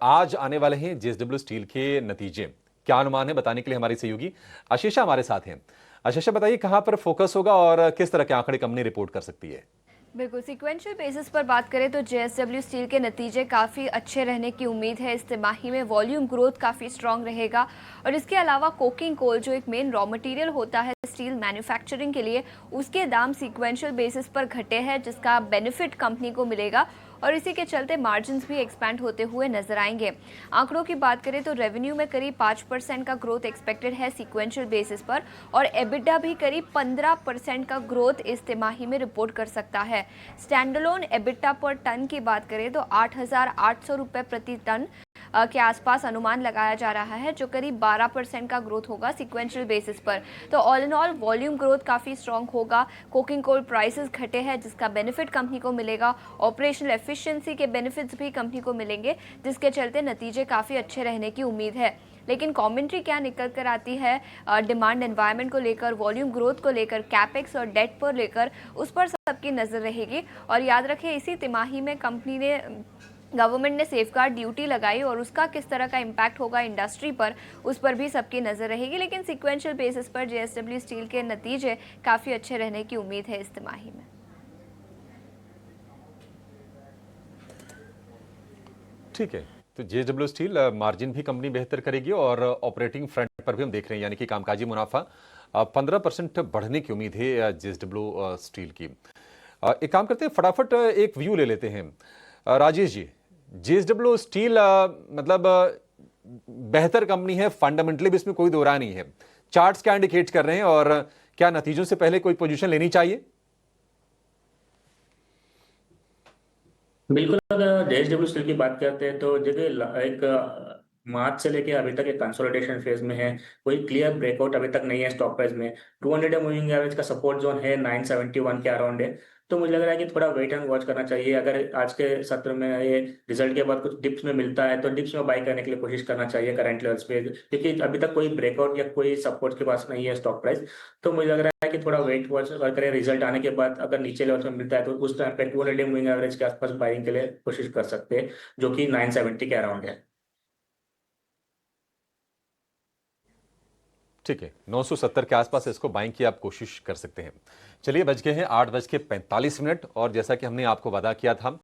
आज आने वाले हैं जेएसडब्ल्यू स्टील के नतीजे, क्या अनुमान है बताने के लिए हमारी सहयोगी आशीषा हमारे साथ हैं। आशीषा बताइए कहां पर फोकस होगा और किस तरह के आंकड़े कंपनी रिपोर्ट कर सकती है। बिल्कुल, सीक्वेंशियल बेसिस पर बात करें तो जेएसडब्ल्यू स्टील के नतीजे काफ़ी अच्छे रहने की उम्मीद है। इस तिमाही में वॉल्यूम ग्रोथ काफ़ी स्ट्रांग रहेगा और इसके अलावा कोकिंग कोल जो एक मेन रॉ मटेरियल होता है स्टील मैन्युफैक्चरिंग के लिए, उसके दाम सीक्वेंशियल बेसिस पर घटे हैं, जिसका बेनिफिट कंपनी को मिलेगा और इसी के चलते मार्जिन्स भी एक्सपैंड होते हुए नजर आएंगे। आंकड़ों की बात करें तो रेवेन्यू में करीब 5% का ग्रोथ एक्सपेक्टेड है सीक्वेंशियल बेसिस पर और एबिटा भी करीब 15% का ग्रोथ इस तिमाही में रिपोर्ट कर सकता है। स्टैंडअलोन एबिटा पर टन की बात करें तो 8,800 रुपये प्रति टन के आसपास अनुमान लगाया जा रहा है, जो करीब 12% का ग्रोथ होगा सीक्वेंशियल बेसिस पर। तो all in all volume growth काफ़ी स्ट्रांग होगा। कोकिंग कोल प्राइसेस घटे हैं, जिसका बेनिफिट कंपनी को मिलेगा। ऑपरेशनल एफिशिएंसी के बेनिफिट्स भी कंपनी को मिलेंगे, जिसके चलते नतीजे काफ़ी अच्छे रहने की उम्मीद है। लेकिन कमेंट्री क्या निकल कर आती है डिमांड एनवायरनमेंट को लेकर, वॉल्यूम ग्रोथ को लेकर, कैपेक्स और डेट पर लेकर, उस पर सबकी नज़र रहेगी। और याद रखें, इसी तिमाही में कंपनी ने गवर्नमेंट ने सेफगार्ड ड्यूटी लगाई और उसका किस तरह का इम्पैक्ट होगा इंडस्ट्री पर, उस पर भी सबकी नज़र रहेगी। लेकिन सीक्वेंशियल बेसिस पर जेएसडब्ल्यू स्टील के नतीजे काफ़ी अच्छे रहने की उम्मीद है इस तिमाही में। ठीक है, तो जेएसडब्ल्यू स्टील मार्जिन भी कंपनी बेहतर करेगी और ऑपरेटिंग फ्रंट पर भी हम देख रहे हैं, यानी कि कामकाजी मुनाफा 15% बढ़ने की उम्मीद है जेएसडब्ल्यू स्टील की। एक काम करते हैं, फटाफट एक व्यू ले लेते हैं। राजेश जी, जेएसडब्ल्यू स्टील मतलब बेहतर कंपनी है, फंडामेंटली भी इसमें कोई दो राय नहीं है। चार्ट्स क्या इंडिकेट कर रहे हैं और क्या नतीजों से पहले कोई पोजीशन लेनी चाहिए? बिल्कुल, अगर जेएसडब्ल्यू स्टील की बात करते हैं तो देखिए एक मार्च से लेके अभी तक एक कंसोलिडेशन फेज में है। कोई क्लियर ब्रेकआउट अभी तक नहीं है स्टॉक प्राइस में। 200 डे मूविंग एवरेज का सपोर्ट जोन है 971 के अराउंड है। तो मुझे लग रहा है कि थोड़ा वेट एंड वॉच करना चाहिए। अगर आज के सत्र में ये रिजल्ट के बाद कुछ डिप्स में मिलता है तो डिप्स में बाय करने के लिए कोशिश करना चाहिए करंट लेवल्स पे, क्योंकि अभी तक कोई ब्रेकआउट या कोई सपोर्ट के पास नहीं है स्टॉक प्राइस। तो मुझे लग रहा है कि थोड़ा वेट वॉच करें। रिजल्ट आने के बाद अगर नीचे लेवल में मिलता है तो उस टाइम पे 200 डे मूविंग एवरेज के आसपास बाइंग के लिए कोशिश कर सकते हैं, जो कि 970 के अराउंड है। ठीक है, 970 के आसपास इसको बाइंग की आप कोशिश कर सकते हैं। चलिए, बज गए हैं 8:45 और जैसा कि हमने आपको वादा किया था